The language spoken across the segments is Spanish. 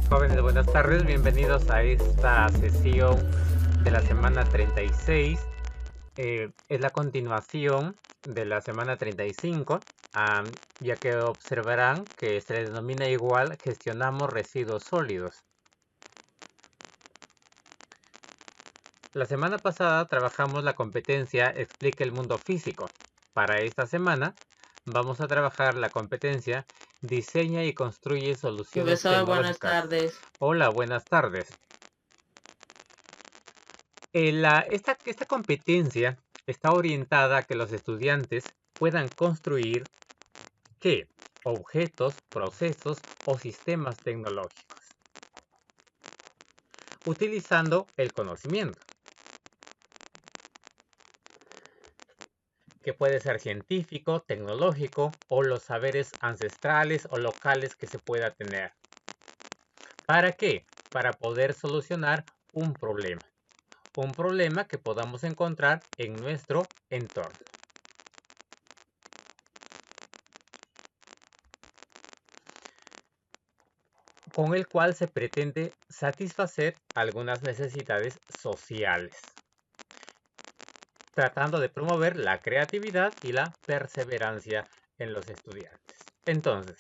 Jóvenes, buenas tardes, bienvenidos a esta sesión de la semana 36. Es la continuación de la semana 35, ya que observarán que se le denomina igual gestionamos residuos sólidos. La semana pasada trabajamos la competencia Explica el mundo físico. Para esta semana vamos a trabajar la competencia Diseña y construye soluciones Profesor, buenas tecnológicas. tardes. Hola, buenas tardes. Esta competencia está orientada a que los estudiantes puedan construir ¿qué? Objetos, procesos o sistemas tecnológicos, utilizando el conocimiento, que puede ser científico, tecnológico o los saberes ancestrales o locales que se pueda tener. ¿Para qué? Para poder solucionar un problema que podamos encontrar en nuestro entorno. Con el cual se pretende satisfacer algunas necesidades sociales, tratando de promover la creatividad y la perseverancia en los estudiantes. Entonces,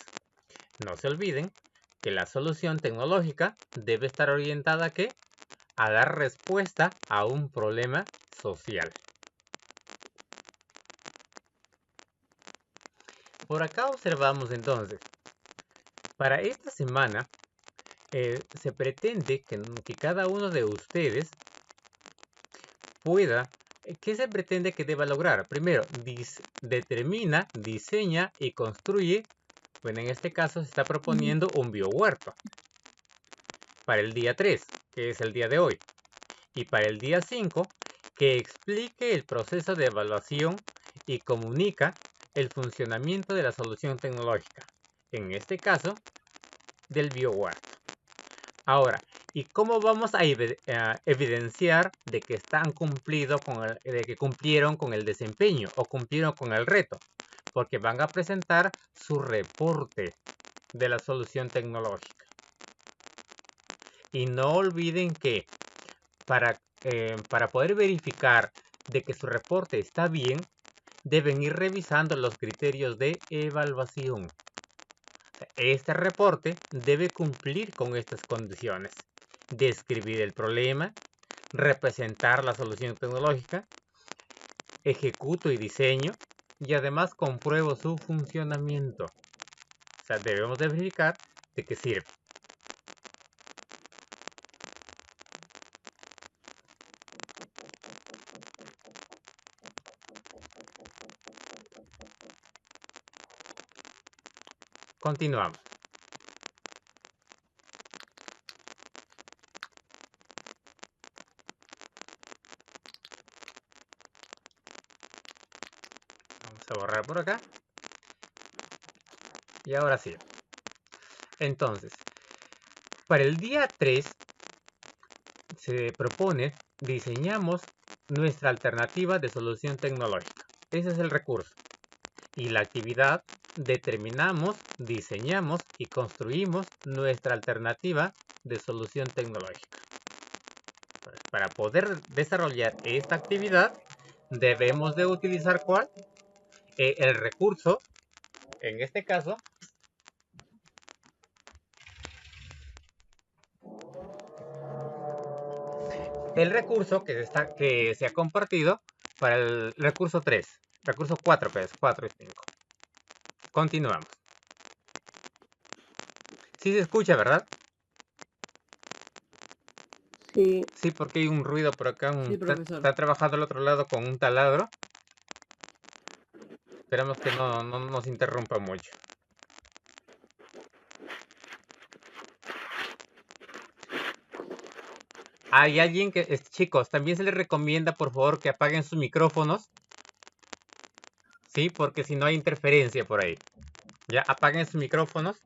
no se olviden que la solución tecnológica debe estar orientada ¿a qué? A dar respuesta a un problema social. Por acá observamos entonces, para esta semana se pretende que cada uno de ustedes pueda, ¿qué se pretende que deba lograr? Primero, determina, diseña y construye, bueno, en este caso se está proponiendo un biohuerto para el día 3, que es el día de hoy, y para el día 5, que explique el proceso de evaluación y comunica el funcionamiento de la solución tecnológica, en este caso, del biohuerto. Ahora, ¿y cómo vamos a evidenciar de que de que cumplieron con el desempeño o cumplieron con el reto? Porque van a presentar su reporte de la solución tecnológica. Y no olviden que para poder verificar de que su reporte está bien, deben ir revisando los criterios de evaluación. Este reporte debe cumplir con estas condiciones: describir el problema, representar la solución tecnológica, ejecuto y diseño, y además compruebo su funcionamiento. O sea, debemos de verificar de qué sirve. Continuamos. Vamos a borrar por acá. Y ahora sí. Entonces, para el día 3 se propone diseñamos nuestra alternativa de solución tecnológica. Ese es el recurso. Y la actividad, determinamos, diseñamos y construimos nuestra alternativa de solución tecnológica. Para poder desarrollar esta actividad, debemos de utilizar ¿cuál? El recurso, en este caso, el recurso que se ha compartido para el recurso 3, recurso 4, que es 4 y 5. Continuamos. Sí se escucha, ¿verdad? Sí. Sí, porque hay un ruido por acá. Sí, profesor. Está trabajando al otro lado con un taladro. Esperamos que no nos interrumpa mucho. Hay alguien que, chicos, también se les recomienda por favor que apaguen sus micrófonos. Sí, porque si no hay interferencia por ahí. Ya, apaguen sus micrófonos.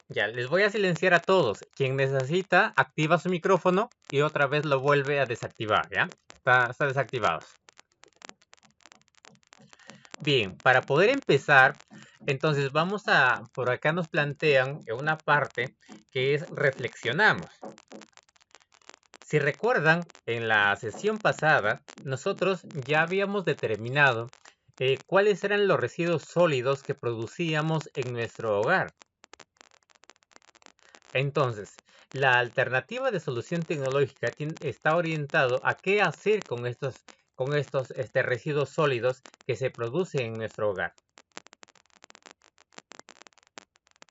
Ya, les voy a silenciar a todos. Quien necesita, activa su micrófono y otra vez lo vuelve a desactivar, ¿ya? Está desactivado. Bien, para poder empezar, entonces por acá nos plantean en una parte que es reflexionamos. Si recuerdan, en la sesión pasada, nosotros ya habíamos determinado cuáles eran los residuos sólidos que producíamos en nuestro hogar. Entonces, la alternativa de solución tecnológica está orientado a qué hacer con estos residuos sólidos que se producen en nuestro hogar.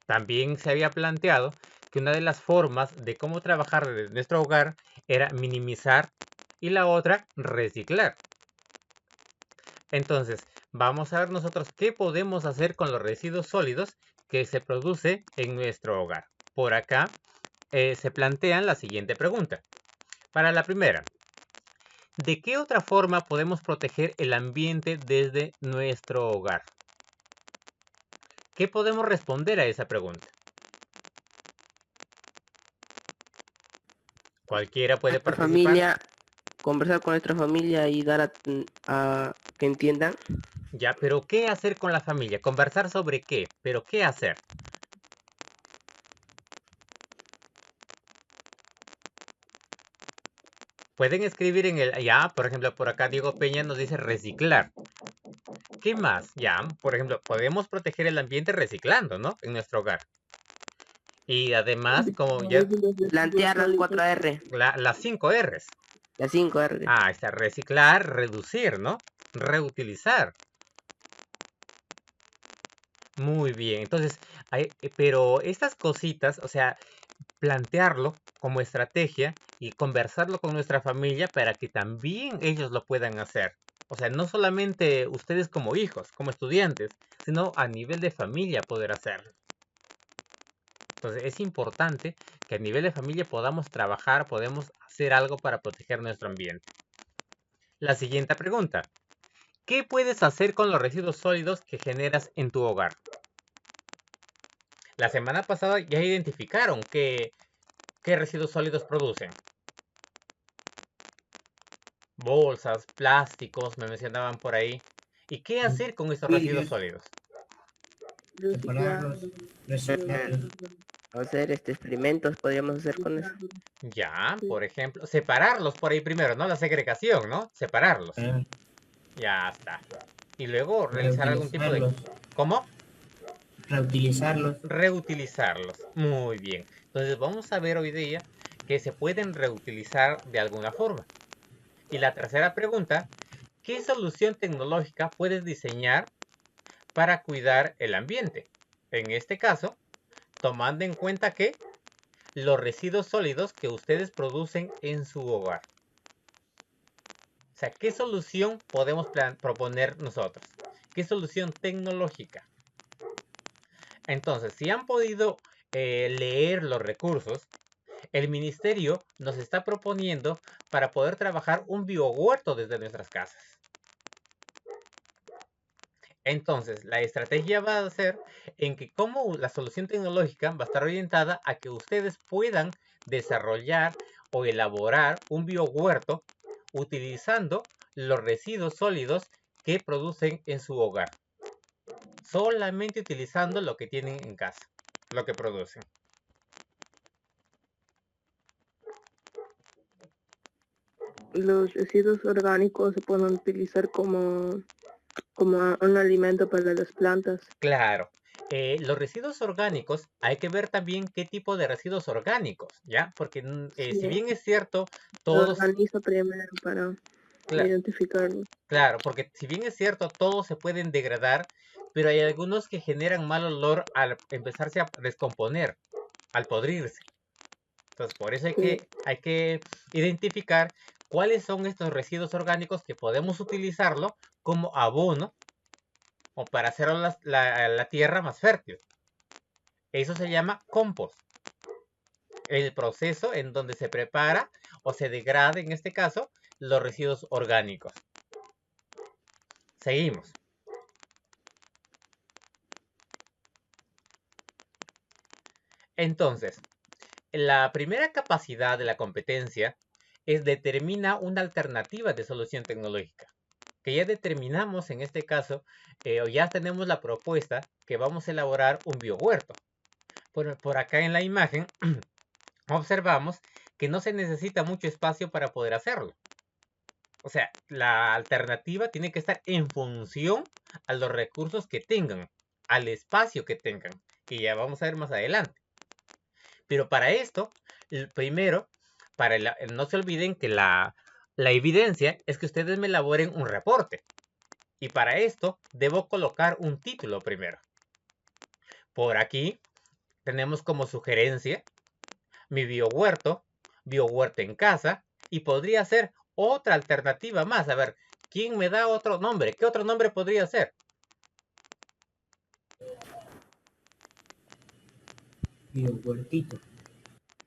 También se había planteado que una de las formas de cómo trabajar desde nuestro hogar era minimizar y la otra reciclar. Entonces, vamos a ver nosotros qué podemos hacer con los residuos sólidos que se produce en nuestro hogar. Por acá se plantean la siguiente pregunta. Para la primera, ¿de qué otra forma podemos proteger el ambiente desde nuestro hogar? ¿Qué podemos responder a esa pregunta? Cualquiera puede Nuestra participar. familia, conversar con nuestra familia y dar a que entiendan. Ya, pero ¿qué hacer con la familia? Conversar sobre qué, pero ¿qué hacer? Pueden escribir en el, ya, por ejemplo, por acá Diego Peña nos dice reciclar. ¿Qué más? Ya, por ejemplo, podemos proteger el ambiente reciclando, ¿no? En nuestro hogar. Y además, como ya, Plantear las 4R, las 5 R's. las 5R. Ah, está reciclar, reducir, ¿no? Reutilizar. Muy bien. Entonces, pero estas cositas, o sea, plantearlo como estrategia y conversarlo con nuestra familia para que también ellos lo puedan hacer. O sea, no solamente ustedes como hijos, como estudiantes, sino a nivel de familia poder hacerlo. Entonces, es importante que a nivel de familia podamos trabajar, podemos hacer algo para proteger nuestro ambiente. La siguiente pregunta. ¿Qué puedes hacer con los residuos sólidos que generas en tu hogar? La semana pasada ya identificaron qué residuos sólidos producen. Bolsas, plásticos, me mencionaban por ahí. ¿Y qué hacer con estos residuos Vidrios, sólidos? separarlos, reciclarlos. Hacer experimentos podríamos hacer con eso. Ya, por ejemplo, separarlos por ahí primero, ¿no? La segregación, ¿no? Separarlos. eh, Ya está. Y luego realizar algún tipo de... Reutilizarlos, ¿Cómo? reutilizarlos. Reutilizarlos. Muy bien. Entonces vamos a ver hoy día que se pueden reutilizar de alguna forma. Y la tercera pregunta, ¿qué solución tecnológica puedes diseñar para cuidar el ambiente? En este caso, tomando en cuenta que los residuos sólidos que ustedes producen en su hogar. O sea, ¿qué solución podemos proponer nosotros? ¿Qué solución tecnológica? Entonces, si han podido leer los recursos, el ministerio nos está proponiendo para poder trabajar un biohuerto desde nuestras casas. Entonces, la estrategia va a ser en que como la solución tecnológica va a estar orientada a que ustedes puedan desarrollar o elaborar un biohuerto utilizando los residuos sólidos que producen en su hogar. Solamente utilizando lo que tienen en casa, lo que producen. Los residuos orgánicos se pueden utilizar como un alimento para las plantas. Claro. Los residuos orgánicos, hay que ver también qué tipo de residuos orgánicos, ¿ya? Porque Sí, si bien es cierto, lo todos, organizo primero para cla- identificarlos. claro, porque si bien es cierto, todos se pueden degradar, pero hay algunos que generan mal olor al empezarse a descomponer, al podrirse. Entonces, por eso Sí, hay que identificar cuáles son estos residuos orgánicos que podemos utilizarlo como abono o para hacer la tierra más fértil. Eso se llama compost. El proceso en donde se prepara o se degrada, en este caso, los residuos orgánicos. Seguimos. Entonces, la primera capacidad de la competencia es determina una alternativa de solución tecnológica. que ya determinamos en este caso, o ya tenemos la propuesta que vamos a elaborar un biohuerto. Por acá en la imagen observamos que no se necesita mucho espacio para poder hacerlo. O sea, la alternativa tiene que estar en función a los recursos que tengan, al espacio que tengan, que ya vamos a ver más adelante. Pero para esto, primero, no se olviden que la evidencia es que ustedes me elaboren un reporte. Y para esto, debo colocar un título primero. Por aquí, tenemos como sugerencia mi biohuerto en casa, y podría ser otra alternativa más. A ver, ¿quién me da otro nombre? ¿Qué otro nombre podría ser? Biohuertito.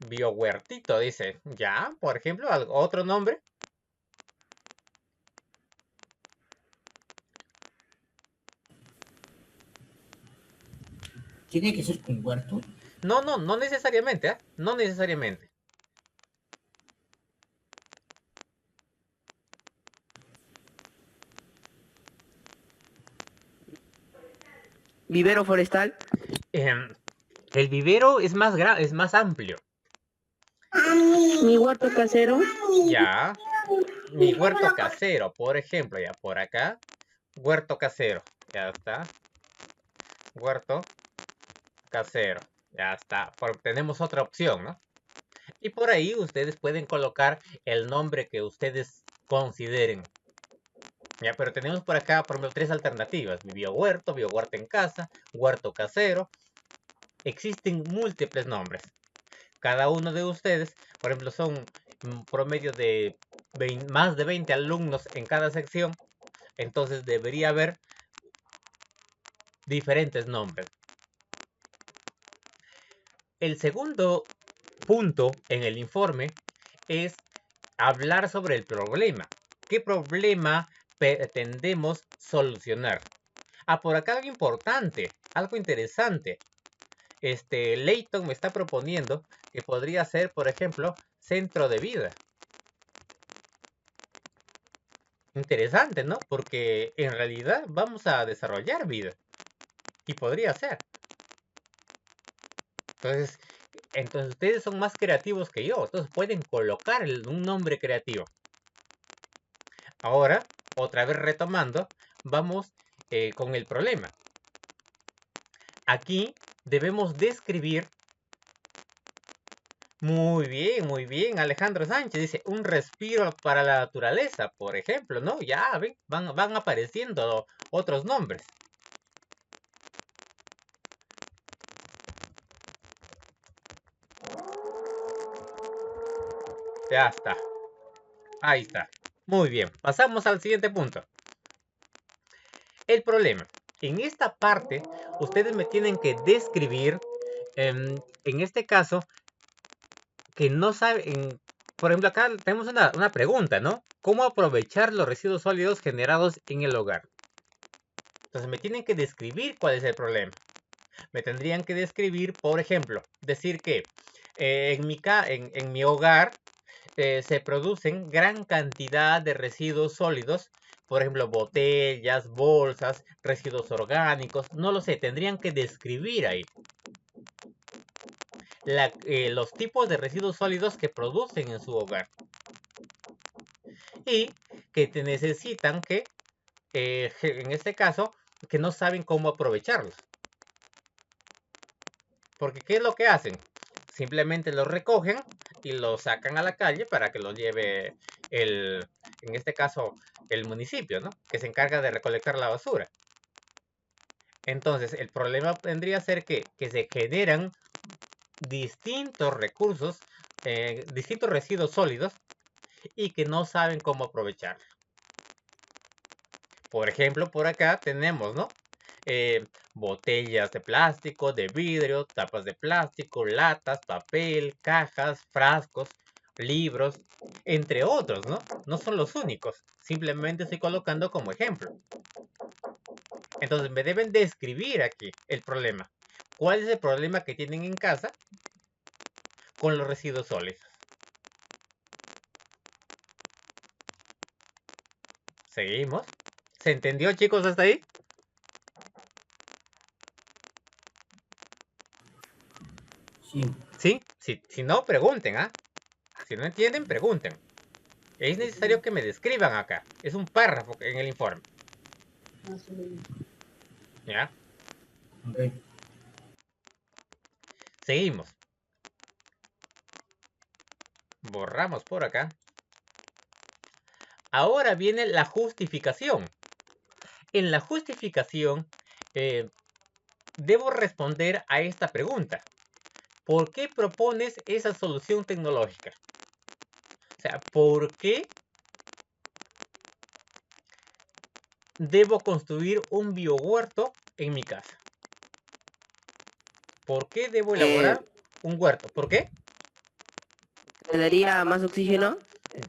Biohuertito, dice. Ya, por ejemplo, otro nombre. ¿Tiene que ser con huerto? No, no, no necesariamente, ¿eh? No necesariamente. Vivero forestal. El vivero es más amplio. Mi huerto casero. Ya. Mi huerto casero, por ejemplo, ya por acá. Huerto casero. Ya está. Huerto casero. Ya está. Tenemos otra opción, ¿no? Y por ahí ustedes pueden colocar el nombre que ustedes consideren. Ya, pero tenemos por acá, por ejemplo, 3 alternativas. Biohuerto en casa, huerto casero. Existen múltiples nombres. Cada uno de ustedes, por ejemplo, son un promedio de más de 20 alumnos en cada sección. Entonces debería haber diferentes nombres. El segundo punto en el informe es hablar sobre el problema. ¿Qué problema pretendemos solucionar? Por acá algo importante, algo interesante. Leighton me está proponiendo que podría ser, por ejemplo, centro de vida. Interesante, ¿no? Porque en realidad vamos a desarrollar vida. Y podría ser. Entonces ustedes son más creativos que yo. Entonces pueden colocar un nombre creativo. Ahora, otra vez retomando, vamos con el problema. Aquí debemos describir. Muy bien, Alejandro Sánchez dice, un respiro para la naturaleza, por ejemplo, ¿no? Ya, ven, van apareciendo otros nombres. Ya está. Ahí está. Muy bien, pasamos al siguiente punto. El problema. En esta parte, ustedes me tienen que describir, en este caso, que no saben, por ejemplo, acá tenemos una pregunta, ¿no? ¿Cómo aprovechar los residuos sólidos generados en el hogar? Entonces me tienen que describir cuál es el problema. Me tendrían que describir, por ejemplo, decir que en mi hogar se producen gran cantidad de residuos sólidos, por ejemplo, botellas, bolsas, residuos orgánicos, no lo sé, tendrían que describir ahí los tipos de residuos sólidos que producen en su hogar y que necesitan que, en este caso, que no saben cómo aprovecharlos. Porque ¿qué es lo que hacen? Simplemente los recogen y los sacan a la calle para que los lleve en este caso, el municipio, ¿no? Que se encarga de recolectar la basura. Entonces, el problema vendría a ser que se generan distintos recursos, distintos residuos sólidos y que no saben cómo aprovecharlo. Por ejemplo, por acá tenemos, ¿no? Botellas de plástico, de vidrio, tapas de plástico, latas, papel, cajas, frascos, libros, entre otros, ¿no? No son los únicos, simplemente estoy colocando como ejemplo. Entonces me deben describir aquí el problema. ¿Cuál es el problema que tienen en casa con los residuos sólidos? Seguimos. ¿Se entendió, chicos, hasta ahí? Sí. ¿Sí? Si no, pregunten, ¿ah? Si no entienden, pregunten. Es necesario que me describan acá. Es un párrafo en el informe. ¿Ya? Ok. Seguimos. Borramos por acá. Ahora viene la justificación. En la justificación, debo responder a esta pregunta. ¿Por qué propones esa solución tecnológica? O sea, ¿por qué debo construir un biohuerto en mi casa? ¿Por qué debo elaborar un huerto? ¿Por qué? ¿Te daría más oxígeno?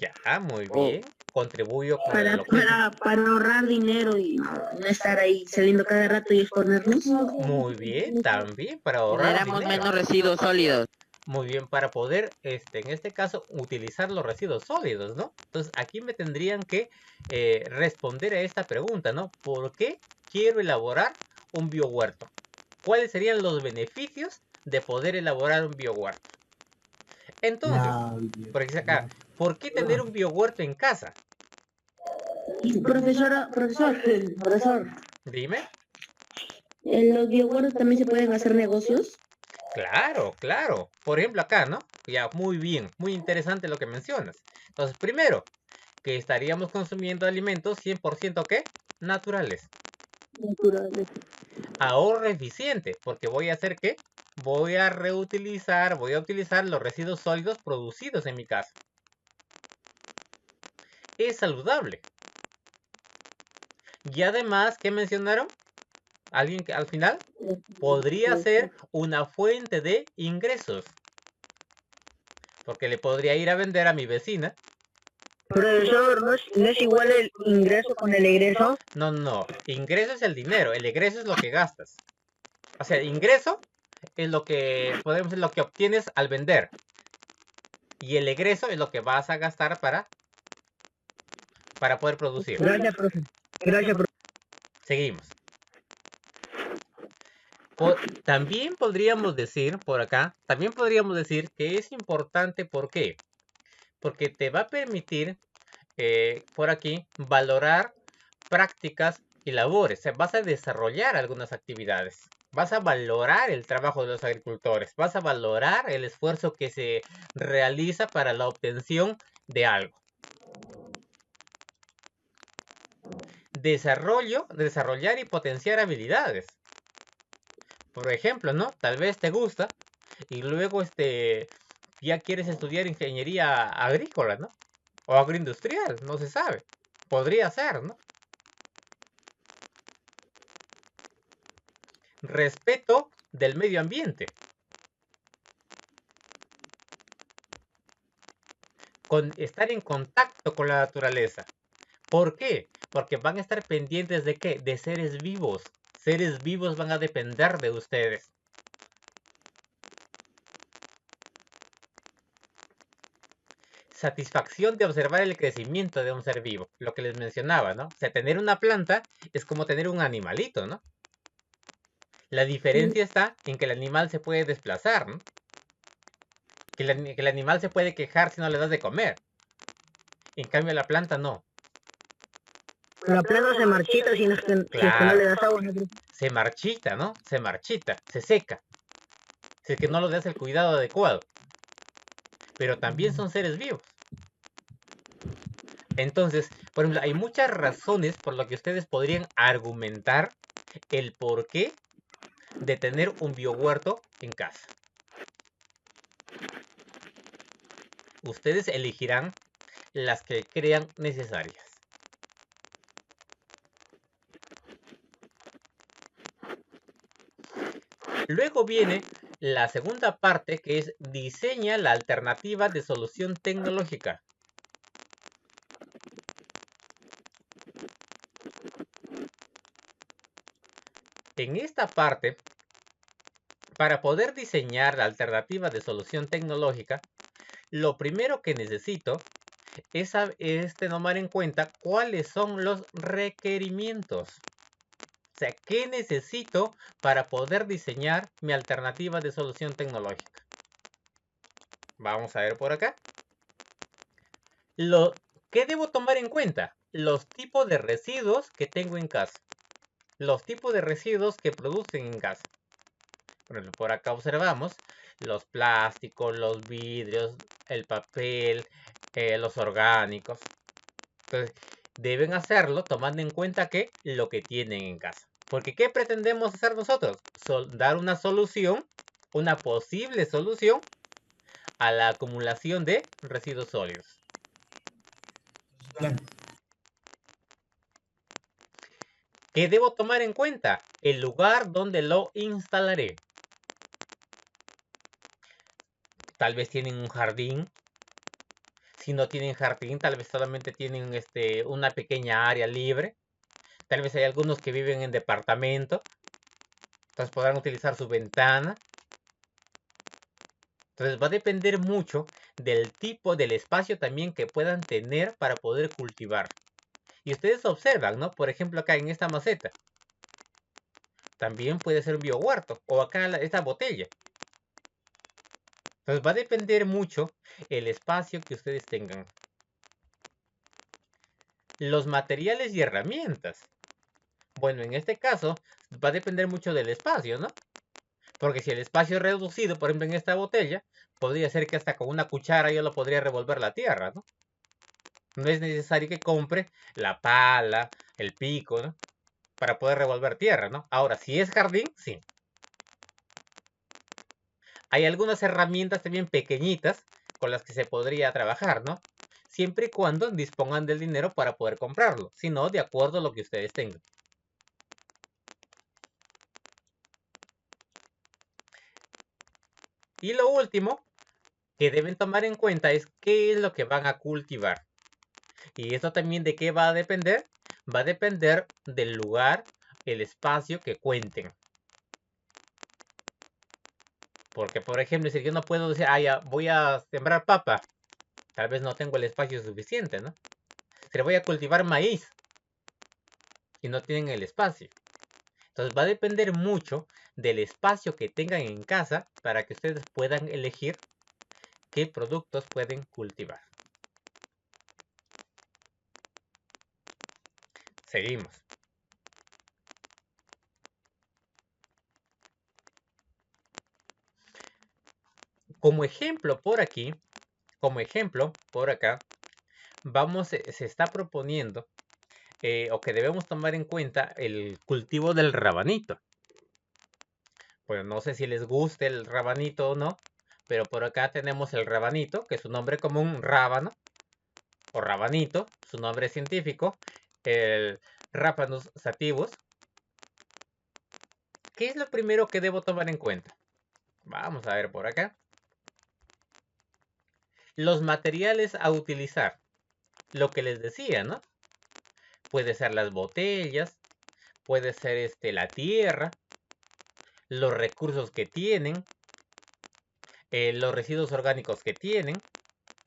Ya, muy O bien. Contribuyo con Para, el oxígeno. para ahorrar dinero y no estar ahí saliendo cada rato y exponernos. Muy bien, también para ahorrar generamos dinero. menos residuos sólidos. Muy bien, para poder, en este caso, utilizar los residuos sólidos, ¿no? Entonces, aquí me tendrían que responder a esta pregunta, ¿no? ¿Por qué quiero elaborar un biohuerto? ¿Cuáles serían los beneficios de poder elaborar un biohuerto? Entonces, por aquí acá, ¿por qué tener un biohuerto en casa? Profesor, Dime. ¿en los bioguardos también se pueden hacer negocios? Claro, claro. Por ejemplo, acá, ¿no? Ya, muy bien, muy interesante lo que mencionas. Entonces, primero, que estaríamos consumiendo alimentos 100% ¿qué? Naturales. Naturales. Ahorro eficiente, porque voy a hacer ¿qué? Voy a reutilizar, voy a utilizar los residuos sólidos producidos en mi casa. Es saludable. Y además, ¿qué mencionaron? ¿Alguien que al final? Podría ser una fuente de ingresos. Porque le podría ir a vender a mi vecina. Profesor, ¿no es igual el ingreso con el egreso? No, no. Ingreso es el dinero. El egreso es lo que gastas. O sea, ingreso es lo que podemos decir lo que obtienes al vender. Y el egreso es lo que vas a gastar para poder producir. Gracias, profe. Gracias, profe. Seguimos. También podríamos decir por acá, también podríamos decir que es importante, ¿por qué? Porque te va a permitir por aquí valorar prácticas y labores. O sea, vas a desarrollar algunas actividades. Vas a valorar el trabajo de los agricultores. Vas a valorar el esfuerzo que se realiza para la obtención de algo. Desarrollar y potenciar habilidades. Por ejemplo, ¿no? Tal vez te gusta y luego ya quieres estudiar ingeniería agrícola, ¿no? O agroindustrial, no se sabe. Podría ser, ¿no? Respeto del medio ambiente. Con estar en contacto con la naturaleza. ¿Por qué? Porque van a estar pendientes de ¿qué? De seres vivos. Seres vivos van a depender de ustedes. Satisfacción de observar el crecimiento de un ser vivo. Lo que les mencionaba, ¿no? O sea, tener una planta es como tener un animalito, ¿no? La diferencia está en que el animal se puede desplazar, ¿no? Que el animal se puede quejar si no le das de comer. En cambio, la planta no. La planta se marchita si es que no Claro, le das agua. se marchita, ¿no? Se marchita, se seca. Si es que no le das el cuidado adecuado. Pero también son seres vivos. Entonces, por ejemplo, hay muchas razones por las que ustedes podrían argumentar el porqué de tener un biohuerto en casa. Ustedes elegirán las que crean necesarias. Luego viene la segunda parte, que es diseña la alternativa de solución tecnológica. En esta parte, para poder diseñar la alternativa de solución tecnológica, lo primero que necesito es tomar en cuenta cuáles son los requerimientos. O sea, ¿qué necesito para poder diseñar mi alternativa de solución tecnológica? Vamos a ver por acá. ¿Qué debo tomar en cuenta? Los tipos de residuos que tengo en casa. Los tipos de residuos que producen en casa. Por ejemplo, por acá observamos los plásticos, los vidrios, el papel, los orgánicos. Entonces, deben hacerlo tomando en cuenta que lo que tienen en casa. Porque ¿qué pretendemos hacer nosotros? Dar una solución, una posible solución a la acumulación de residuos sólidos. Claro. ¿Qué debo tomar en cuenta? El lugar donde lo instalaré. Tal vez tienen un jardín. Si no tienen jardín, tal vez solamente tienen una pequeña área libre. Tal vez hay algunos que viven en departamento. Entonces podrán utilizar su ventana. Entonces va a depender mucho del tipo, del espacio también que puedan tener para poder cultivar. Y ustedes observan, ¿no? Por ejemplo, acá en esta maceta. También puede ser un biohuerto. O acá esta botella. Entonces va a depender mucho el espacio que ustedes tengan. Los materiales y herramientas. Bueno, en este caso va a depender mucho del espacio, ¿no? Porque si el espacio es reducido, por ejemplo en esta botella, podría ser que hasta con una cuchara yo lo podría revolver la tierra, ¿no? No es necesario que compre la pala, el pico, ¿no? Para poder revolver tierra, ¿no? Ahora, si es jardín, sí. Hay algunas herramientas también pequeñitas con las que se podría trabajar, ¿no? Siempre y cuando dispongan del dinero para poder comprarlo, si no, de acuerdo a lo que ustedes tengan. Y lo último que deben tomar en cuenta es qué es lo que van a cultivar. Y esto también de qué va a depender. Va a depender del lugar, el espacio que cuenten. Porque, por ejemplo, si yo no puedo decir, ya voy a sembrar papa, tal vez no tengo el espacio suficiente, ¿no? Si voy a cultivar maíz y no tienen el espacio. Entonces va a depender mucho del espacio que tengan en casa para que ustedes puedan elegir qué productos pueden cultivar. Seguimos. Como ejemplo por aquí, como ejemplo por acá, se está proponiendo o que debemos tomar en cuenta el cultivo del rabanito. Pues no sé si les guste el rabanito o no, pero por acá tenemos el rabanito, que es su nombre común, rábano, o rabanito, su nombre científico, el Raphanus sativus. ¿Qué es lo primero que debo tomar en cuenta? Vamos a ver por acá. Los materiales a utilizar. Lo que les decía, ¿no? Puede ser las botellas, puede ser la tierra, los recursos que tienen, los residuos orgánicos que tienen.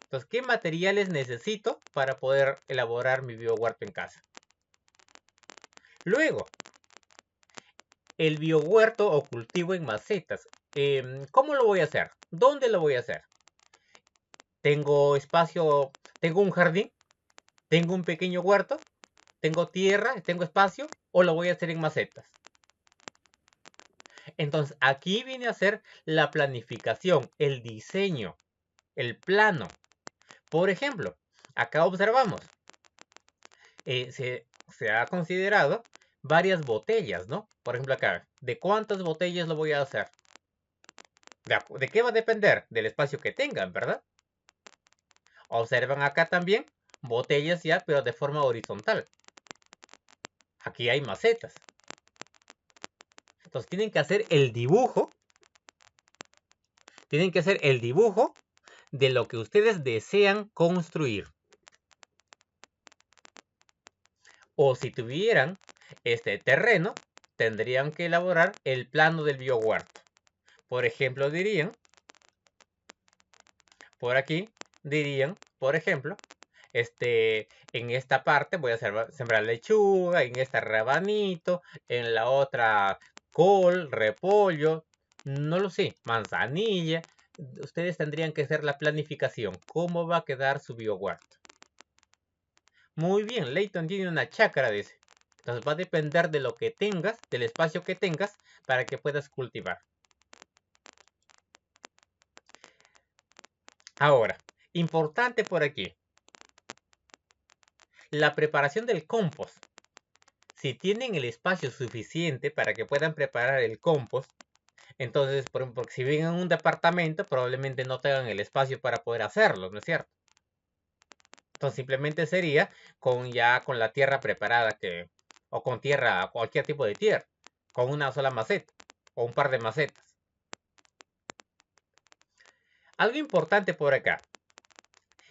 Entonces, ¿qué materiales necesito para poder elaborar mi biohuerto en casa? Luego, el biohuerto o cultivo en macetas. ¿Cómo lo voy a hacer? ¿Dónde lo voy a hacer? ¿Tengo espacio? ¿Tengo un jardín? ¿Tengo un pequeño huerto? ¿Tengo tierra? ¿Tengo espacio? ¿O lo voy a hacer en macetas? Entonces, aquí viene a ser la planificación, el diseño, el plano. Por ejemplo, acá observamos, se ha considerado varias botellas, ¿no? Por ejemplo, acá, ¿de cuántas botellas lo voy a hacer? ¿De qué va a depender? Del espacio que tengan, ¿verdad? Observan acá también botellas ya, pero de forma horizontal. Aquí hay macetas. Entonces tienen que hacer el dibujo. Tienen que hacer el dibujo de lo que ustedes desean construir. O si tuvieran este terreno, tendrían que elaborar el plano del biohuerto. Por ejemplo, dirían, por aquí, dirían, por ejemplo, en esta parte voy a sembrar lechuga, en esta rabanito, en la otra col, repollo, no lo sé, manzanilla. Ustedes tendrían que hacer la planificación. ¿Cómo va a quedar su biohuerto? Muy bien, Leighton tiene una chácara, dice. Entonces va a depender de lo que tengas, del espacio que tengas, para que puedas cultivar. Ahora, importante por aquí. La preparación del compost. Si tienen el espacio suficiente para que puedan preparar el compost, entonces, porque si viven en un departamento, probablemente no tengan el espacio para poder hacerlo, ¿no es cierto? Entonces, simplemente sería con la tierra preparada o con tierra, cualquier tipo de tierra, con una sola maceta o un par de macetas. Algo importante por acá.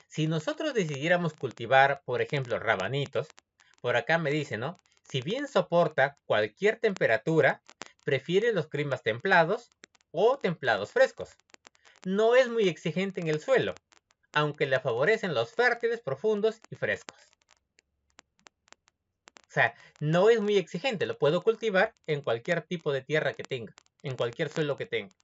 Si nosotros decidiéramos cultivar, por ejemplo, rabanitos, por acá me dice, ¿no? Si bien soporta cualquier temperatura, prefiere los climas templados o templados frescos. No es muy exigente en el suelo, aunque le favorecen los fértiles, profundos y frescos. O sea, no es muy exigente, lo puedo cultivar en cualquier tipo de tierra que tenga, en cualquier suelo que tenga.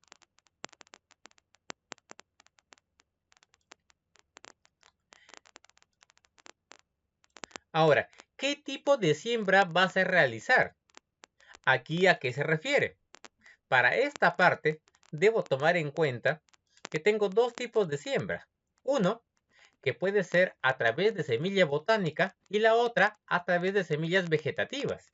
Ahora, ¿qué tipo de siembra vas a realizar? ¿Aquí a qué se refiere? Para esta parte, debo tomar en cuenta que tengo dos tipos de siembra. Uno, que puede ser a través de semilla botánica y la otra a través de semillas vegetativas.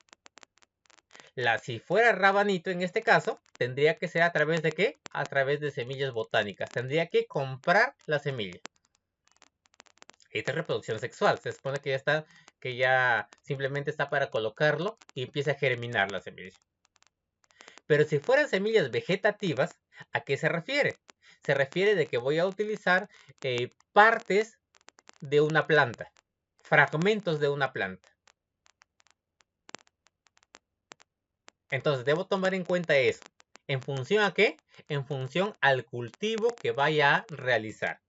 Si fuera rabanito en este caso, tendría que ser a través de ¿qué? A través de semillas botánicas. Tendría que comprar la semilla. Esta es reproducción sexual. Se supone que ya simplemente está para colocarlo y empieza a germinar la semilla. Pero si fueran semillas vegetativas, ¿a qué se refiere? Se refiere de que voy a utilizar partes de una planta, fragmentos de una planta. Entonces debo tomar en cuenta eso. ¿En función a qué? En función al cultivo que vaya a realizar.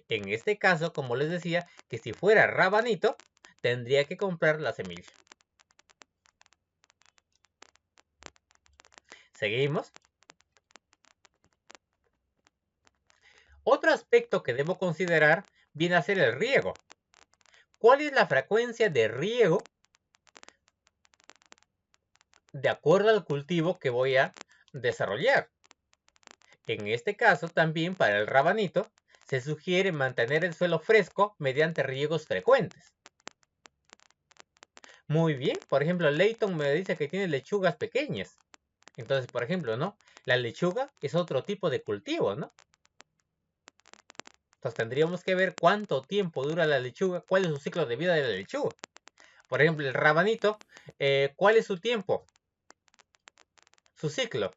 En este caso, como les decía, que si fuera rabanito, tendría que comprar la semilla. Seguimos. Otro aspecto que debo considerar viene a ser el riego. ¿Cuál es la frecuencia de riego de acuerdo al cultivo que voy a desarrollar? En este caso, también para el rabanito, se sugiere mantener el suelo fresco mediante riegos frecuentes. Muy bien, por ejemplo, Leighton me dice que tiene lechugas pequeñas. Entonces, por ejemplo, ¿no? La lechuga es otro tipo de cultivo, ¿no? Entonces tendríamos que ver cuánto tiempo dura la lechuga, cuál es su ciclo de vida de la lechuga. Por ejemplo, el rabanito, ¿cuál es su tiempo? Su ciclo,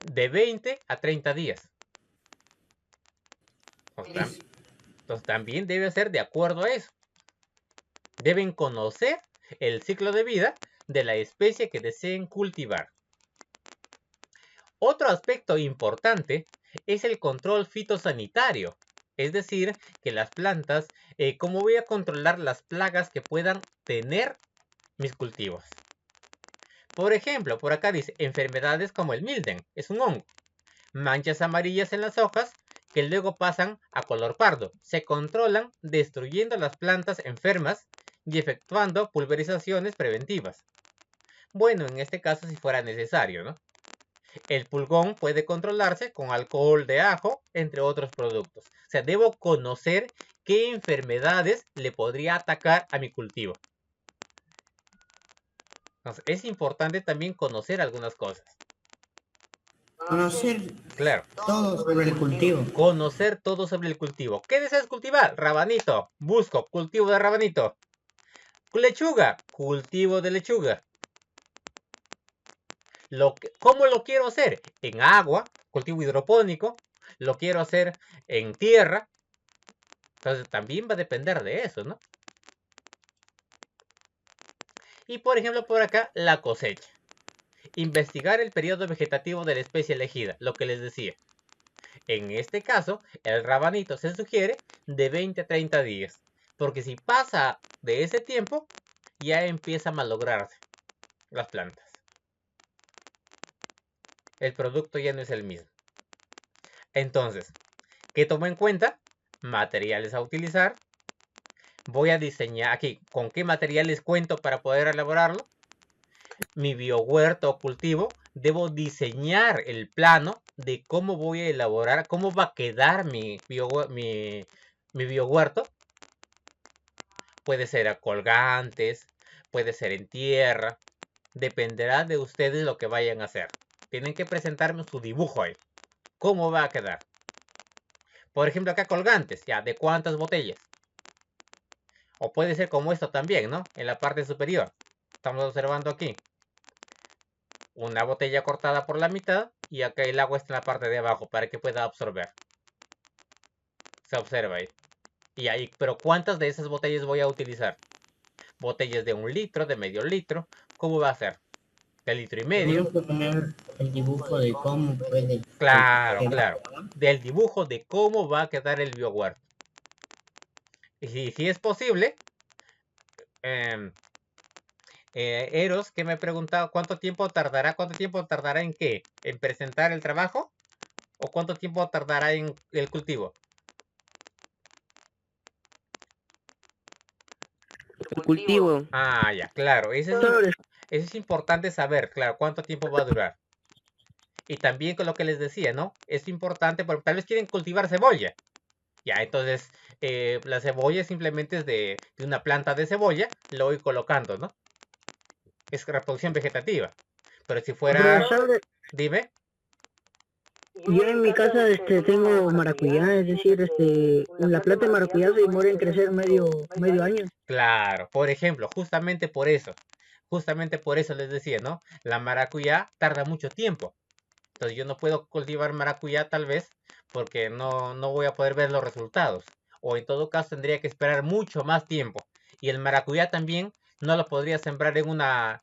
de 20 a 30 días. Entonces también debe ser de acuerdo a eso. Deben conocer el ciclo de vida de la especie que deseen cultivar. Otro aspecto importante es el control fitosanitario. Es decir, que las plantas, ¿cómo voy a controlar las plagas que puedan tener mis cultivos? Por ejemplo, por acá dice, enfermedades como el milden, es un hongo. Manchas amarillas en las hojas que luego pasan a color pardo. Se controlan destruyendo las plantas enfermas y efectuando pulverizaciones preventivas. Bueno, en este caso si fuera necesario, ¿no? El pulgón puede controlarse con alcohol de ajo, entre otros productos. O sea, debo conocer qué enfermedades le podría atacar a mi cultivo. Entonces, es importante también conocer algunas cosas. Conocer Claro. todo sobre el cultivo. Conocer todo sobre el cultivo. ¿Qué deseas cultivar? Rabanito. Busco cultivo de rabanito. Lechuga. Cultivo de lechuga. ¿Cómo lo quiero hacer? En agua, cultivo hidropónico. Lo quiero hacer en tierra. Entonces también va a depender de eso, ¿no? Y por ejemplo por acá, la cosecha. Investigar el periodo vegetativo de la especie elegida, lo que les decía. En este caso, el rabanito se sugiere de 20 a 30 días. Porque si pasa de ese tiempo, ya empieza a malograrse las plantas. El producto ya no es el mismo. Entonces, ¿qué tomo en cuenta? Materiales a utilizar. Voy a diseñar aquí con qué materiales cuento para poder elaborarlo. Mi biohuerto o cultivo, debo diseñar el plano de cómo voy a elaborar, cómo va a quedar mi biohuerto. Puede ser a colgantes, puede ser en tierra. Dependerá de ustedes lo que vayan a hacer. Tienen que presentarme su dibujo ahí. ¿Cómo va a quedar? Por ejemplo, acá colgantes, ya, ¿de cuántas botellas? O puede ser como esto también, ¿no? En la parte superior. Estamos observando aquí. Una botella cortada por la mitad y acá el agua está en la parte de abajo para que pueda absorber. Se observa ahí. Y ahí, pero ¿cuántas de esas botellas voy a utilizar? Botellas de 1 litro, de medio litro. ¿Cómo va a ser? ¿De litro y medio? Tenemos que poner el dibujo de cómo puede Claro, quedar, claro. ¿no? Del dibujo de cómo va a quedar el biohuerto. Y si es posible, Eros, que me preguntaba cuánto tiempo tardará en qué, en presentar el trabajo o cuánto tiempo tardará en el cultivo. El cultivo. Ah, ya, claro, eso es importante saber, claro, cuánto tiempo va a durar. Y también con lo que les decía, ¿no? Es importante, porque tal vez quieren cultivar cebolla. Ya, entonces, la cebolla simplemente es de una planta de cebolla, lo voy colocando, ¿no? Es reproducción vegetativa. Pero si fuera, Profesor, dime. yo en mi casa tengo maracuyá, es decir, la planta de maracuyá se demora en crecer medio año. Claro, por ejemplo, justamente por eso les decía, ¿no? La maracuyá tarda mucho tiempo. Entonces yo no puedo cultivar maracuyá tal vez porque no voy a poder ver los resultados. O en todo caso tendría que esperar mucho más tiempo. Y el maracuyá también no lo podría sembrar en una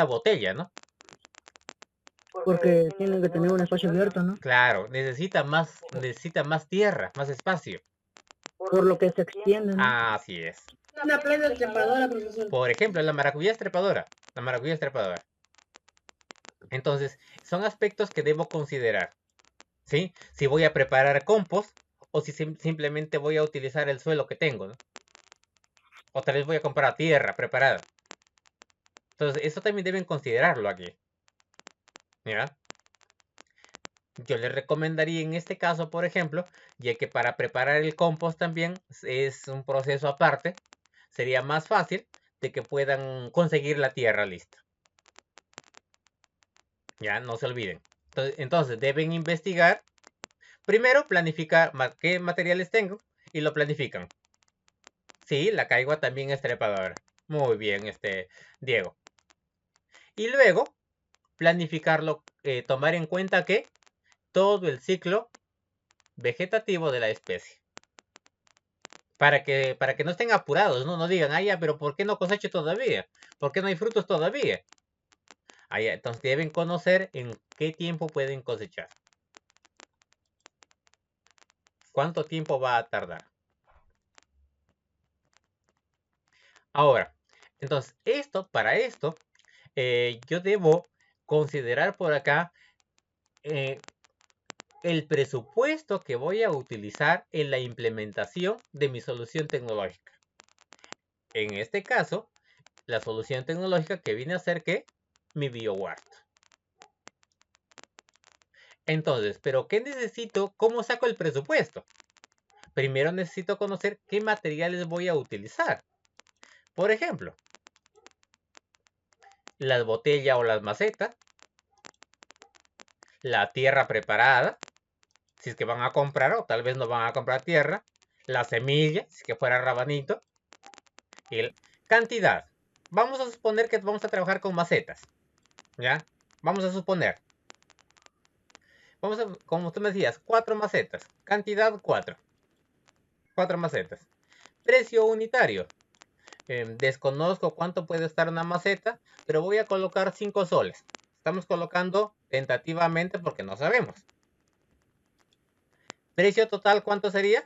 botella, ¿no? Porque tienen que tener un espacio abierto, ¿no? Claro, necesita más tierra, más espacio. Por lo que se extiende, ¿no? Así es. Una planta trepadora, profesor. Por ejemplo, la maracuyá es trepadora. La maracuyá es trepadora. Entonces, son aspectos que debo considerar. ¿Sí? Si voy a preparar compost o si simplemente voy a utilizar el suelo que tengo, ¿no? O tal vez voy a comprar tierra preparada. Entonces, eso también deben considerarlo aquí. ¿Ya? Yo les recomendaría en este caso, por ejemplo, ya que para preparar el compost también es un proceso aparte, sería más fácil de que puedan conseguir la tierra lista. Ya, no se olviden. Entonces deben investigar. Primero, planificar qué materiales tengo y lo planifican. Sí, la caigua también es trepadora. Muy bien, Diego. Y luego, planificarlo, tomar en cuenta que todo el ciclo vegetativo de la especie. Para que no estén apurados, ¿no? No digan, ah, ya, pero ¿por qué no cosecho todavía? ¿Por qué no hay frutos todavía? Ah, ya, entonces deben conocer en qué tiempo pueden cosechar. ¿Cuánto tiempo va a tardar? Ahora, entonces, para esto, yo debo considerar por acá el presupuesto que voy a utilizar en la implementación de mi solución tecnológica. En este caso, la solución tecnológica que viene a ser que mi biohuerto. Entonces, ¿pero qué necesito? ¿Cómo saco el presupuesto? Primero necesito conocer qué materiales voy a utilizar. Por ejemplo, las botellas o las macetas, la tierra preparada, si es que van a comprar o tal vez no van a comprar tierra, la semilla, si es que fuera rabanito, y cantidad. Vamos a suponer que vamos a trabajar con macetas, ¿ya? Vamos a suponer. Como tú me decías, 4 macetas. Cantidad 4. 4 macetas. Precio unitario. Desconozco cuánto puede estar una maceta, pero voy a colocar 5 soles. Estamos colocando tentativamente porque no sabemos. Precio total, ¿cuánto sería?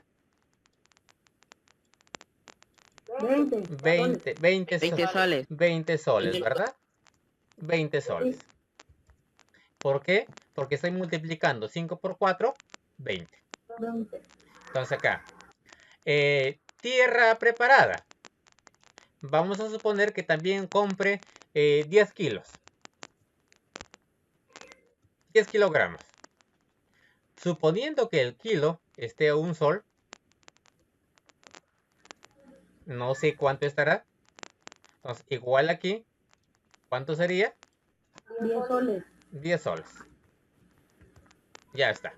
20 20 soles. 20 soles, ¿verdad? 20 soles. ¿Por qué? Porque estoy multiplicando 5 por 4, 20. Entonces acá, tierra preparada. Vamos a suponer que también compre 10 kilos. 10 kilogramos. Suponiendo que el kilo esté a 1 sol, no sé cuánto estará. Entonces, igual aquí, ¿cuánto sería? 10 soles. 10 soles. Ya está.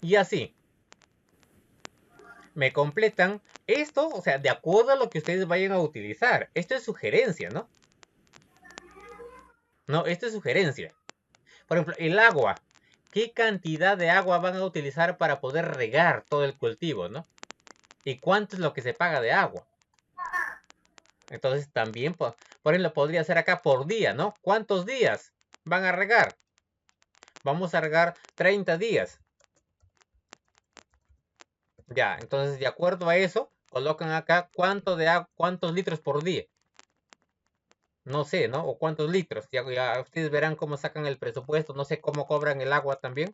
Y así. Me completan esto, o sea, de acuerdo a lo que ustedes vayan a utilizar. Esto es sugerencia, ¿no? No, esto es sugerencia. Por ejemplo, el agua. ¿Qué cantidad de agua van a utilizar para poder regar todo el cultivo, ¿no? ¿Y cuánto es lo que se paga de agua? Entonces también, por ejemplo, podría ser acá por día, ¿no? ¿Cuántos días van a regar? Vamos a regar 30 días. Ya, entonces de acuerdo a eso, colocan acá cuántos litros por día. No sé, ¿no? O cuántos litros. Ya ustedes verán cómo sacan el presupuesto. No sé cómo cobran el agua también.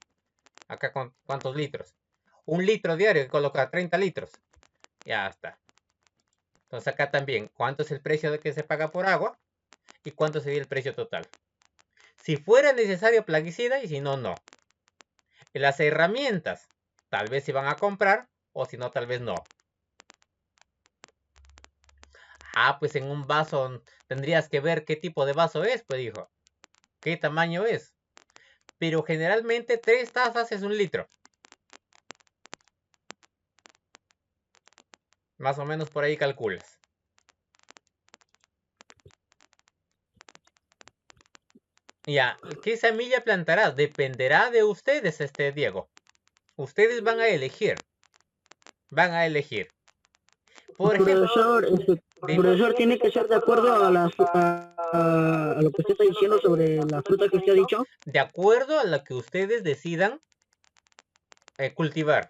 Acá cuántos litros. 1 litro diario, hay que colocar 30 litros. Ya está. Entonces acá también, ¿cuánto es el precio de que se paga por agua? ¿Y cuánto sería el precio total? Si fuera necesario plaguicida y si no, no. Las herramientas, tal vez se van a comprar o si no, tal vez no. Ah, pues en un vaso tendrías que ver qué tipo de vaso es, pues dijo. ¿Qué tamaño es? Pero generalmente 3 tazas es 1 litro. Más o menos por ahí calculas. Ya, ¿qué semilla plantarás? Dependerá de ustedes, Diego. Ustedes van a elegir. Van a elegir. Por ejemplo, Profesor, tiene que ser de acuerdo a lo que usted está diciendo sobre la fruta que usted ha dicho. De acuerdo a lo que ustedes decidan cultivar.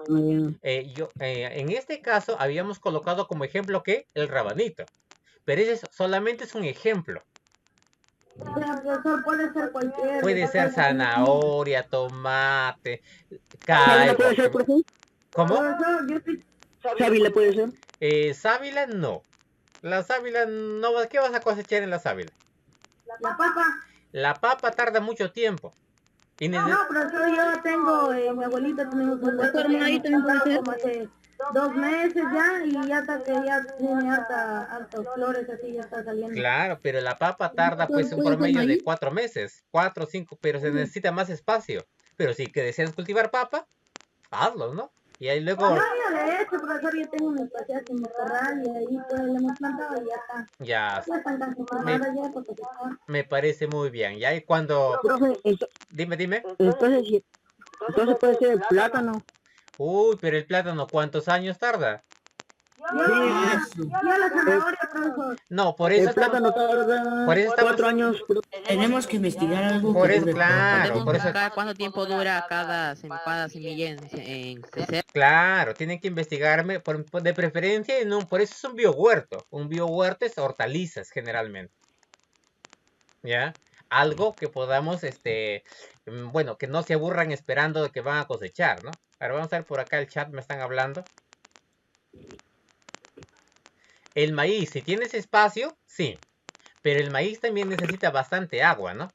Muy bien. En este caso habíamos colocado como ejemplo que el rabanito. Pero ese solamente es un ejemplo. Profesor, puede ser cualquier. Puede ser zanahoria, tomate, ¿Sábila puede caigo. ser, profesor? ¿Cómo? ¿Sábila puede ser? Sábila no. La sábila no. ¿Qué vas a cosechar en la sábila? La papa. La papa tarda mucho tiempo. Y No, profesor, yo tengo, mi abuelita tiene un como hace 2 meses ya y ya está que ya tiene hartas flores así, ya está saliendo. Claro, pero la papa tarda pues un promedio de 4 meses, 4 o 5, pero se necesita más espacio. Pero si que deseas cultivar papa, hazlo, ¿no? Y ahí luego... No, yo de hecho, profesor, yo tengo un espacio en mi corral y ahí pues le hemos plantado y ya está. Ya, Ya están casi formadas ya porque se está. me parece muy bien. Y ahí cuando... Profe, Dime. entonces puede ser el plátano. Uy, pero el plátano, ¿cuántos años tarda? Ya la zanahoria, profesor. No, por eso El plátano tarda por eso estamos- 4 años. Tenemos que investigar algo Por que eso, dure claro, Podemos por eso, buscar cuánto tiempo dura cada semilla en crecer. claro, tienen que investigarme, de preferencia, por eso es un biohuerto. Un biohuerto es hortalizas, generalmente. ¿Ya? Algo que podamos, bueno, que no se aburran esperando de que van a cosechar, ¿no? Ahora vamos a ver por acá el chat, me están hablando. El maíz, si tienes espacio, sí. Pero el maíz también necesita bastante agua, ¿no?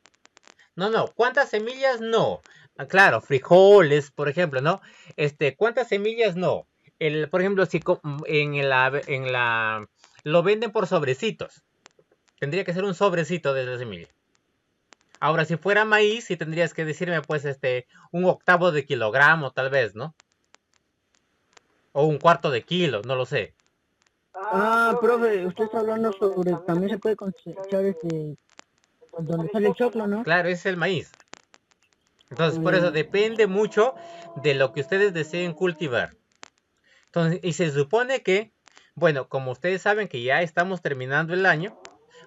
No, ¿cuántas semillas? No. Ah, claro, frijoles, por ejemplo, ¿no? ¿Cuántas semillas? No. Por ejemplo, si lo venden por sobrecitos. Tendría que ser un sobrecito de la semilla. Ahora, si fuera maíz, sí tendrías que decirme, pues, 1/8 de kilogramo, tal vez, ¿no? O 1/4 de kilo, no lo sé. Profe, usted está hablando sobre, también se puede cosechar donde sale el choclo, ¿no? Claro, ese es el maíz. Entonces, por eso depende mucho de lo que ustedes deseen cultivar. Entonces, y se supone que, bueno, como ustedes saben que ya estamos terminando el año,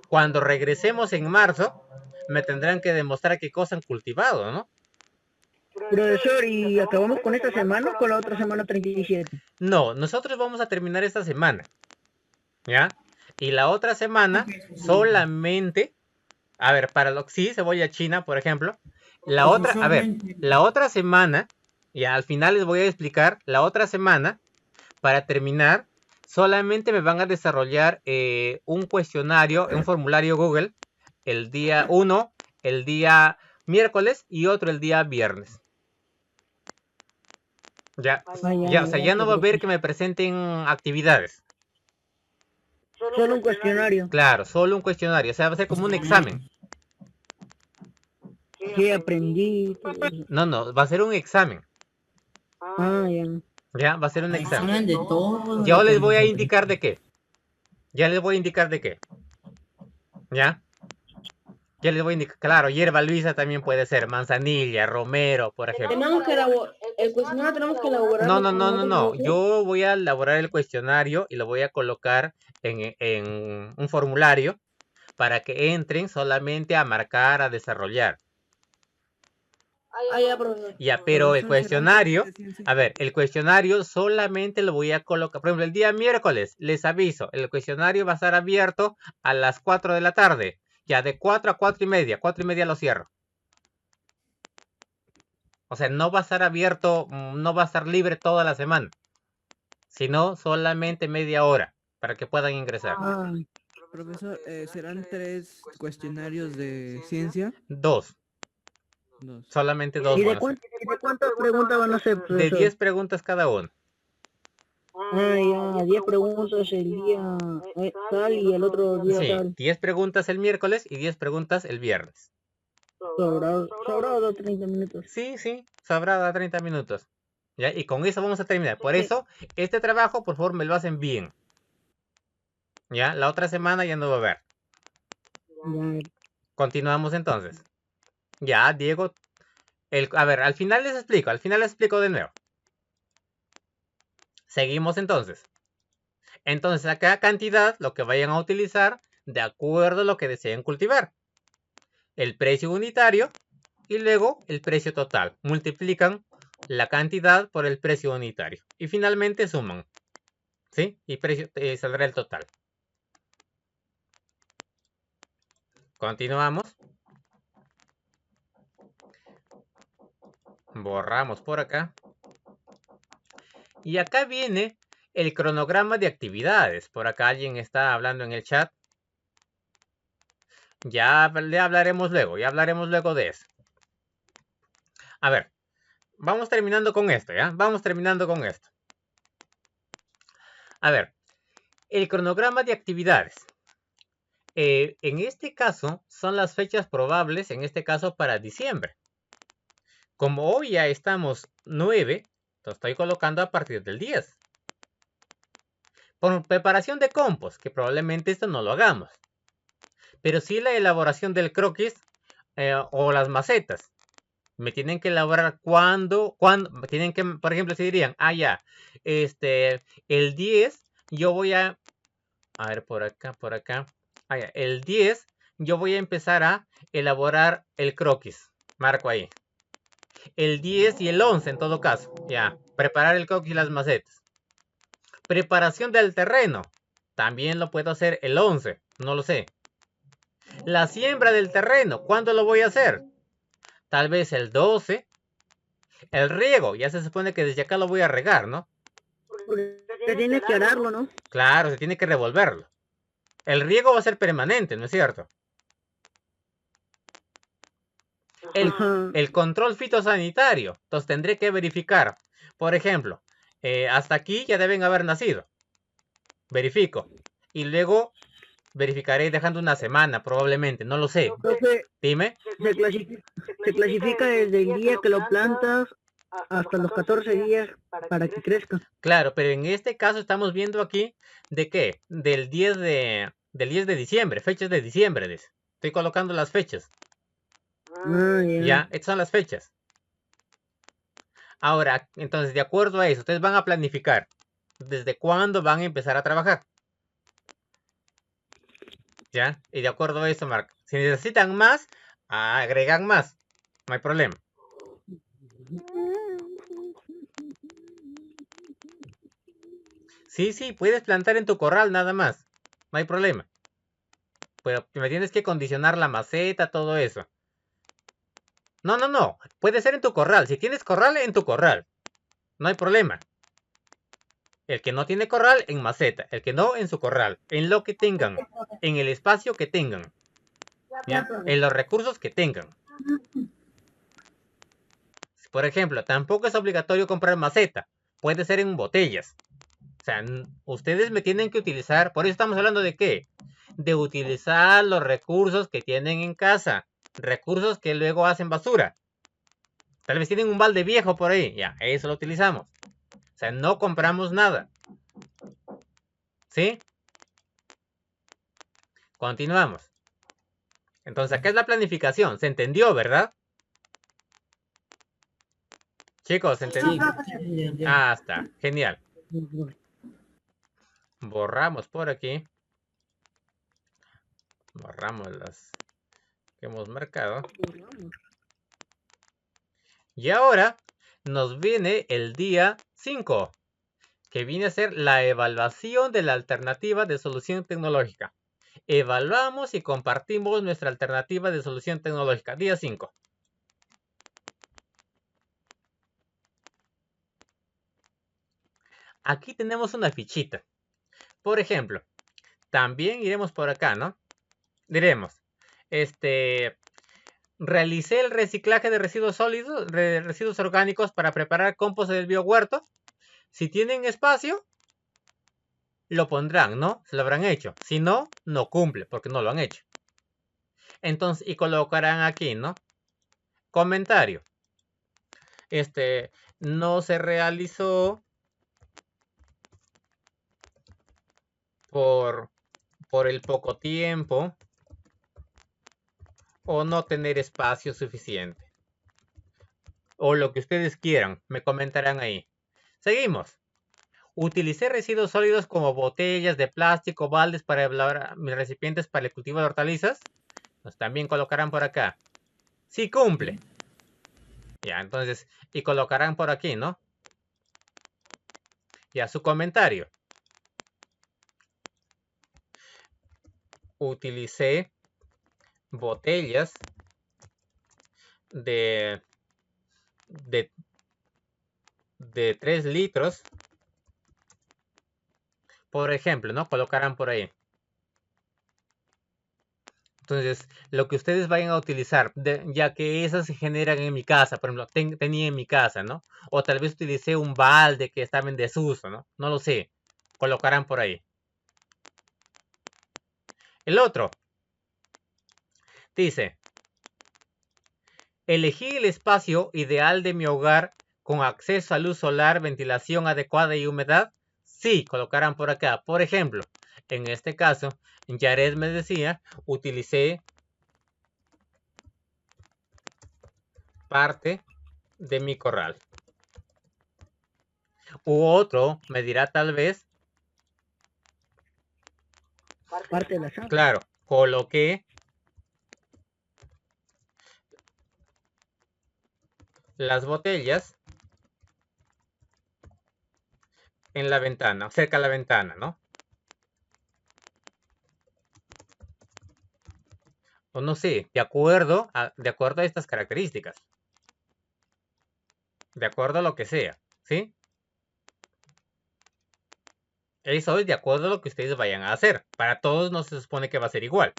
cuando regresemos en marzo, me tendrán que demostrar qué cosa han cultivado, ¿no? Profesor, ¿y acabamos con esta semana o con la otra semana 37? No, nosotros vamos a terminar esta semana, ¿ya? Y la otra semana solamente, a ver, para lo que sí, cebolla china, por ejemplo. La otra, a ver, la otra semana, y al final les voy a explicar, la otra semana, para terminar, solamente me van a desarrollar un cuestionario, un formulario Google, el día 1, el día miércoles y otro el día viernes. Ya, ya, o sea, ya no va a haber que me presenten actividades. Solo un cuestionario. Claro, solo un cuestionario, o sea, va a ser como un examen. ¿Qué aprendí? Todo eso. No, va a ser un examen. Ah, ya. Ya, va a ser un examen. Examen de todo. Yo lo que les voy a nos indicar de qué. Ya les voy a indicar de qué. ¿Ya? Ya les voy a indicar. Claro, hierba luisa también puede ser. Manzanilla, romero, por ejemplo. Tenemos que elaborar, el cuestionario tenemos que elaborarlo. No. Yo voy a elaborar el cuestionario y lo voy a colocar en un formulario para que entren solamente a marcar, a desarrollar. Ah, ya, profesor. Ya, pero el cuestionario, a ver, el cuestionario solamente lo voy a colocar, por ejemplo, el día miércoles, les aviso, el cuestionario va a estar abierto a las 4 de la tarde. Ya, de 4 a 4 y media lo cierro. O sea, no va a estar abierto, no va a estar libre toda la semana, sino solamente media hora para que puedan ingresar. Ah, Profesor, ¿serán 3 cuestionarios de ciencia? 2, 2. solamente 2 ¿y van de, a ser. y de cuántas preguntas van a ser, De profesor? 10 preguntas cada uno. Ah, ya, 10 preguntas el día tal y el otro día Sí, tal. 10 preguntas el miércoles y 10 preguntas el viernes. Sobrado 30 minutos. Sí, sobrada 30 minutos. ¿Ya? Y con eso vamos a terminar. Por eso, este trabajo, por favor, me lo hacen bien. ¿Ya? La otra semana ya no va a haber. Ya, Continuamos entonces. Ya, Diego. A ver, al final les explico de nuevo. Seguimos entonces. Entonces, acá cantidad, lo que vayan a utilizar, de acuerdo a lo que deseen cultivar. El precio unitario y luego el precio total. Multiplican la cantidad por el precio unitario. Y finalmente suman. ¿Sí? Y saldrá el total. Continuamos. Borramos por acá. Y acá viene el cronograma de actividades. Por acá alguien está hablando en el chat. Ya hablaremos luego de eso. A ver, vamos terminando con esto, ¿ya? Vamos terminando con esto. A ver, el cronograma de actividades. En este caso, son las fechas probables, en este caso para diciembre. Como hoy ya estamos 9, lo estoy colocando a partir del 10. Por preparación de compost, que probablemente esto no lo hagamos. Pero sí la elaboración del croquis o las macetas. Me tienen que elaborar cuando tienen que, por ejemplo, si dirían, ya, el 10 yo voy a ver, por acá, ya, el 10 yo voy a empezar a elaborar el croquis, marco ahí. El 10 y el 11 en todo caso, ya, preparar el croquis y las macetas. Preparación del terreno, también lo puedo hacer el 11, no lo sé. La siembra del terreno, ¿cuándo lo voy a hacer? Tal vez el 12. El riego, ya se supone que desde acá lo voy a regar, ¿no? porque tienes que ararlo, ¿no? Claro, se tiene que revolverlo. El riego va a ser permanente, ¿no es cierto? El control fitosanitario. Entonces tendré que verificar. Por ejemplo, hasta aquí ya deben haber nacido. Verifico. Y luego verificaré dejando una semana, probablemente. No lo sé. Entonces, Dime. se clasifica desde el día que lo plantas hasta los 14 días para que crezca. Claro, pero en este caso estamos viendo aquí de qué? Del 10 de diciembre, fechas de diciembre. Estoy colocando las fechas. Ya, estas son las fechas. Ahora, entonces, de acuerdo a eso, ustedes van a planificar desde cuándo van a empezar a trabajar. ¿Ya? Y de acuerdo a eso, Marc, si necesitan más, agregan más. No hay problema. Sí, sí, puedes plantar en tu corral nada más. No hay problema. Pero me tienes que condicionar la maceta, todo eso. No, no, no. Puede ser en tu corral. Si tienes corral, en tu corral. No hay problema. El que no tiene corral, en maceta. El que no, en su corral. En lo que tengan. En el espacio que tengan. ¿Ya? En los recursos que tengan. Por ejemplo, tampoco es obligatorio comprar maceta. Puede ser en botellas. O sea, ustedes me tienen que utilizar. Por eso estamos hablando de qué. De utilizar los recursos que tienen en casa. Recursos que luego hacen basura. Tal vez tienen un balde viejo por ahí. Ya, eso lo utilizamos. O sea, no compramos nada. ¿Sí? Continuamos. Entonces, acá es la planificación. ¿Se entendió, verdad? Chicos, ¿se entendió? Sí. Ah, está. Genial. Borramos por aquí. Borramos las que hemos marcado. Y ahora nos viene el día 5, que viene a ser la evaluación de la alternativa de solución tecnológica. Evaluamos y compartimos nuestra alternativa de solución tecnológica. Día 5. Aquí tenemos una fichita. Por ejemplo, también iremos por acá, ¿no? Diremos, realicé el reciclaje de residuos sólidos, de residuos orgánicos para preparar compost del biohuerto. Si tienen espacio, lo pondrán, ¿no? Se lo habrán hecho. Si no, no cumple, porque no lo han hecho. Entonces, y colocarán aquí, ¿no? Comentario. No se realizó por el poco tiempo o no tener espacio suficiente. O lo que ustedes quieran, me comentarán ahí. Seguimos. Utilicé residuos sólidos como botellas de plástico, baldes para elaborar mis recipientes para el cultivo de hortalizas. Pues también colocarán por acá. Sí cumple. Ya, entonces, y colocarán por aquí, ¿no? Ya, su comentario. Utilicé botellas de 3 litros. Por ejemplo, ¿no? Colocarán por ahí. Entonces, lo que ustedes vayan a utilizar, ya que esas se generan en mi casa, por ejemplo, tenía en mi casa, ¿no? O tal vez utilicé un balde que estaba en desuso, ¿no? No lo sé. Colocarán por ahí. El otro. Dice, elegí el espacio ideal de mi hogar con acceso a luz solar, ventilación adecuada y humedad. Sí, colocarán por acá. Por ejemplo, en este caso, Yared me decía, utilicé parte de mi corral. U otro me dirá tal vez, Parte de la sala. claro, coloqué las botellas en la ventana, cerca de la ventana, ¿no? O no sé, de acuerdo a estas características. De acuerdo a lo que sea, ¿sí? Eso es de acuerdo a lo que ustedes vayan a hacer. Para todos no se supone que va a ser igual.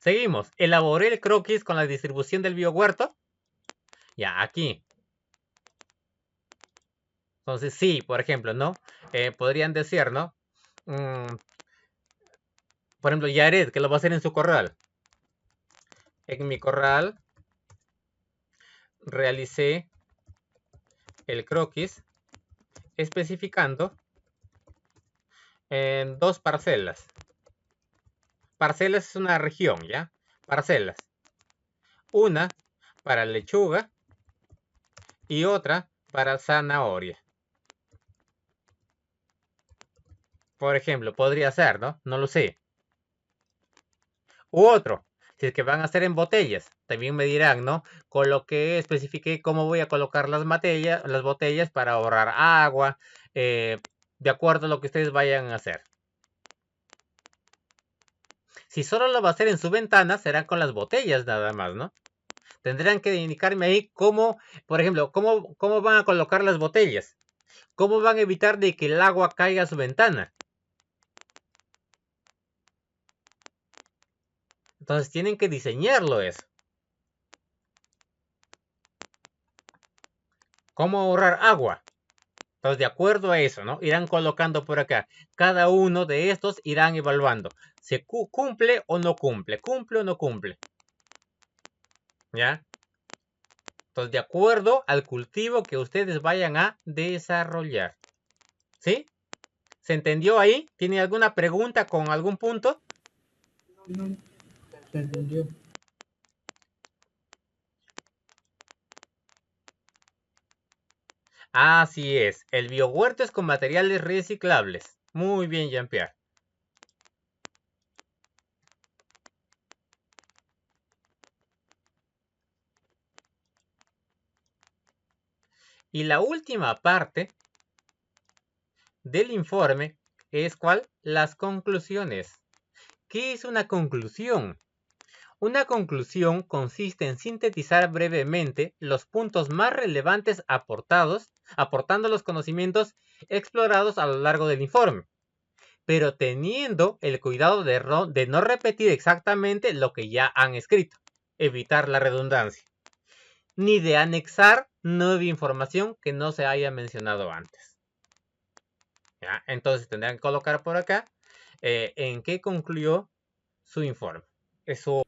Seguimos. Elaboré el croquis con la distribución del biohuerto. Ya, aquí. Entonces, sí, por ejemplo, ¿no? Podrían decir, ¿no? Por ejemplo, Yared, que lo va a hacer en su corral. En mi corral realicé el croquis especificando en 2 parcelas. Parcelas es una región, ¿ya? Parcelas. Una para lechuga y otra para zanahoria. Por ejemplo, podría ser, ¿no? No lo sé. U otro, Si es que van a hacer en botellas, también me dirán, ¿no? Especifiqué cómo voy a colocar las botellas para ahorrar agua, de acuerdo a lo que ustedes vayan a hacer. Si solo lo va a hacer en su ventana, será con las botellas nada más, ¿no? Tendrán que indicarme ahí cómo, por ejemplo, cómo van a colocar las botellas. ¿Cómo van a evitar de que el agua caiga a su ventana? Entonces tienen que diseñarlo eso. ¿Cómo ahorrar agua? Entonces, de acuerdo a eso, ¿no? Irán colocando por acá. Cada uno de estos irán evaluando. ¿Se cumple o no cumple? ¿Cumple o no cumple? ¿Ya? Entonces, de acuerdo al cultivo que ustedes vayan a desarrollar. ¿Sí? ¿Se entendió ahí? ¿Tiene alguna pregunta con algún punto? No, se entendió. Así es. El biohuerto es con materiales reciclables. Muy bien, Jean-Pierre. Y la última parte del informe es ¿cuál? Las conclusiones. ¿Qué es una conclusión? Una conclusión consiste en sintetizar brevemente los puntos más relevantes aportando los conocimientos explorados a lo largo del informe, pero teniendo el cuidado de no repetir exactamente lo que ya han escrito, evitar la redundancia, ni de anexar nueva información que no se haya mencionado antes. ¿Ya? Entonces tendrán que colocar por acá en qué concluyó su informe. Eso